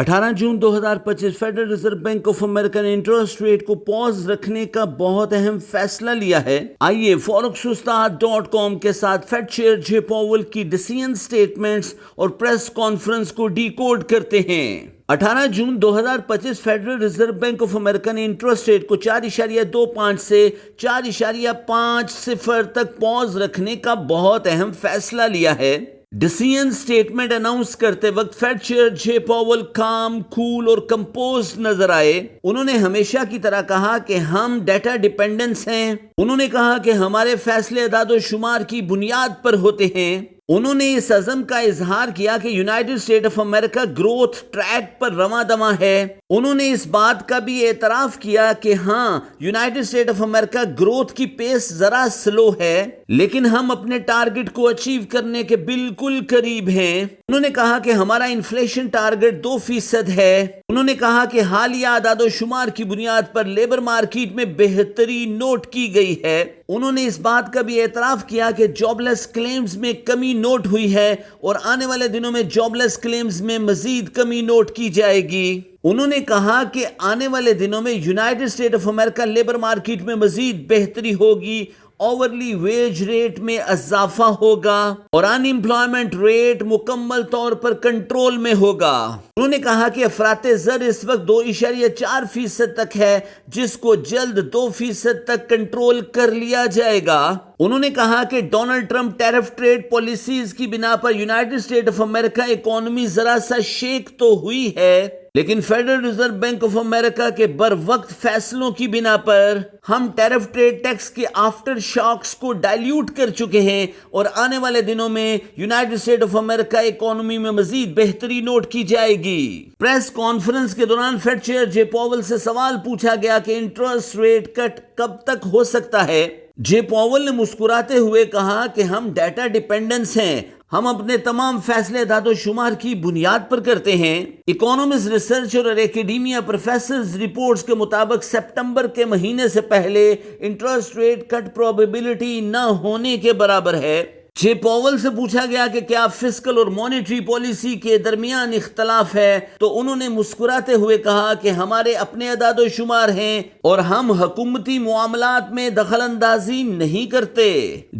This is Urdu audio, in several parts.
18 June 2025 federal reserve bank of امریکہ نے انٹرسٹ ریٹ کو پاز رکھنے کا بہت اہم فیصلہ لیا ہے۔ آئیے forex-ustad.com کے ساتھ فیڈ چیئر جے پاول کی ڈیسیژن سٹیٹمنٹس اور پریس کانفرنس کو ڈی کوڈ کرتے ہیں۔ 18 June 2025 federal reserve bank of امریکہ نے انٹرسٹ ریٹ کو 4.25 سے 4.50 تک پاز رکھنے کا بہت اہم فیصلہ لیا ہے۔ ڈیسیژن سٹیٹمنٹ اناؤنس کرتے وقت فیڈ چیئر جے پاول کام، کول اور کمپوزڈ نظر آئے۔ انہوں نے ہمیشہ کی طرح کہا کہ ہم ڈیٹا ڈیپینڈنس ہیں۔ انہوں نے کہا کہ ہمارے فیصلے اعداد و شمار کی بنیاد پر ہوتے ہیں۔ انہوں نے اس عزم کا اظہار کیا کہ United State of America growth track پر رواں دواں ہے۔ انہوں نے اس بات کا بھی اعتراف کیا کہ ہاں، United State of America growth کی پیس ذرا سلو ہے، لیکن ہم اپنے ٹارگٹ کو اچیو کرنے کے بالکل قریب ہیں۔ انہوں نے کہا کہ ہمارا انفلیشن ٹارگٹ 2% ہے۔ انہوں نے کہا کہ حالیہ اعداد و شمار کی بنیاد پر لیبر مارکیٹ میں بہتری نوٹ کی گئی ہے۔ انہوں نے اس بات کا بھی اعتراف کیا کہ جاب لیس کلیمز میں کمی نوٹ ہوئی ہے اور آنے والے دنوں میں جاب لیس کلیمز میں مزید کمی نوٹ کی جائے گی۔ انہوں نے کہا کہ آنے والے دنوں میں United State of America labour market میں مزید بہتری ہوگی، اوورلی ویج ریٹ میں اضافہ ہوگا اور ان امپلائمنٹ ریٹ مکمل طور پر کنٹرول میں ہوگا۔ انہوں نے کہا کہ افراط زر اس وقت 2.4% تک ہے، جس کو جلد 2% تک کنٹرول کر لیا جائے گا۔ انہوں نے کہا کہ Donald Trump tariff trade policies کی بنا پر United State of America economy ذرا سا شیک تو ہوئی ہے، لیکن Federal reserve bank of America کے بر وقت فیصلوں کی بنا پر ہم ٹیرف ٹریڈ ٹیکس کے آفٹر شاکس کو ڈائلیوٹ کر چکے ہیں اور آنے والے دنوں میں United State of America economy میں مزید بہتری نوٹ کی جائے گی۔ پریس کانفرنس کے دوران فیڈ چیئر جے پاول سے سوال پوچھا گیا کہ انٹرسٹ ریٹ کٹ کب تک ہو سکتا ہے۔ جے پاول نے مسکراتے ہوئے کہا کہ ہم ڈیٹا ڈیپینڈنس ہیں، ہم اپنے تمام فیصلے اعداد و شمار کی بنیاد پر کرتے ہیں۔ اکانومسٹ، ریسرچر اور ایکیڈیمیا پروفیسرز رپورٹس کے مطابق سپتمبر کے مہینے سے پہلے انٹرسٹ ریٹ کٹ پروبیبلٹی نہ ہونے کے برابر ہے۔ جے پاول سے پوچھا گیا کہ کیا فسکل اور مانیٹری پالیسی کے درمیان اختلاف ہے، تو انہوں نے مسکراتے ہوئے کہا کہ ہمارے اپنے اعداد و شمار ہیں اور ہم حکومتی معاملات میں دخل اندازی نہیں کرتے۔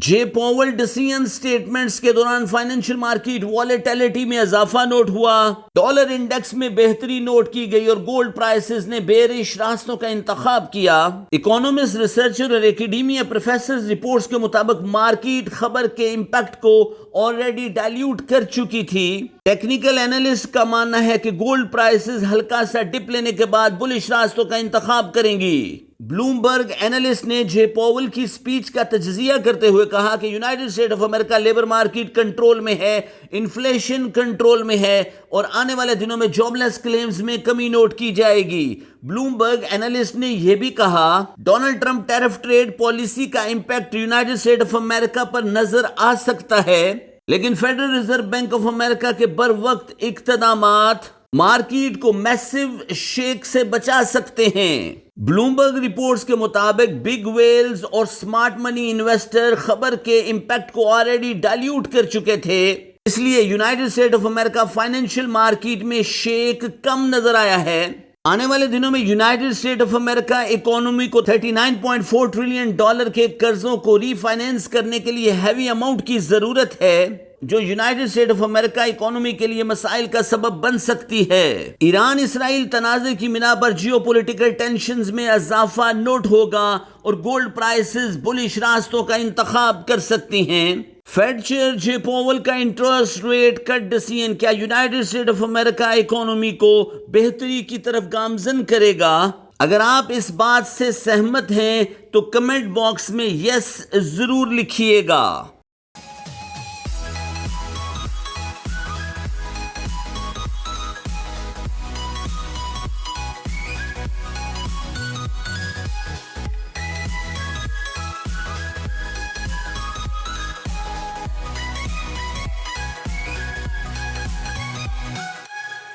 جے پاول ڈیسیژن سٹیٹمنٹس کے دوران فائنینشیل مارکیٹ والیٹیلٹی میں اضافہ نوٹ ہوا، ڈالر انڈیکس میں بہتری نوٹ کی گئی اور گولڈ پرائسز نے بیئرش راستوں کا انتخاب کیا۔ اکانومسٹ، ریسرچر اور ایکیڈیمیا پروفیسرز رپورٹس کے مطابق مارکیٹ خبر کے امپیکٹ کو آلریڈی ڈائلیوٹ کر چکی تھی۔ ٹیکنیکل اینالسٹ کا ماننا ہے کہ گولڈ پرائسز ہلکا سا ڈپ لینے کے بعد بلش راستوں کا انتخاب کریں گی۔ بلومبرگ اینالسٹ نے جے پاول کی سپیچ کا تجزیہ کرتے ہوئے کہا کہ United State of America labour market control میں ہے، انفلیشن کنٹرول میں ہے اور آنے والے دنوں میں جاب لیس کلیمز میں کمی نوٹ کی جائے گی۔ بلومبرگ اینالسٹ نے یہ بھی کہا Donald Trump tariff trade policy کا impact United State of America پر نظر آ سکتا ہے، لیکن Federal reserve bank of America کے بر وقت اقدامات مارکیٹ کو میسو شیک سے بچا سکتے ہیں۔ بلومبرگ رپورٹس کے مطابق بگ ویلز اور سمارٹ منی انویسٹر خبر کے امپیکٹ کو آلریڈی ڈائلیوٹ کر چکے تھے، اس لیے United State of America financial market میں شیک کم نظر آیا ہے۔ آنے والے دنوں میں United State of America economy کو $39.4 ٹریلین کے قرضوں کو ری فائنینس کرنے کے لیے ہیوی اماؤنٹ کی ضرورت ہے، جو United State of America economy کے لیے مسائل کا سبب بن سکتی ہے۔ ایران اسرائیل تنازع کی بنا پر جیو پولیٹیکل ٹینشنز میں اضافہ نوٹ ہوگا اور گولڈ پرائسز بلش راستوں کا انتخاب کر سکتی ہیں۔ فیڈ چیئر جے پاول کا انٹرسٹ ریٹ کٹ ڈیسیژن کیا United State of America economy کو بہتری کی طرف گامزن کرے گا؟ اگر آپ اس بات سے سہمت ہیں تو کمنٹ باکس میں یس ضرور لکھیے گا۔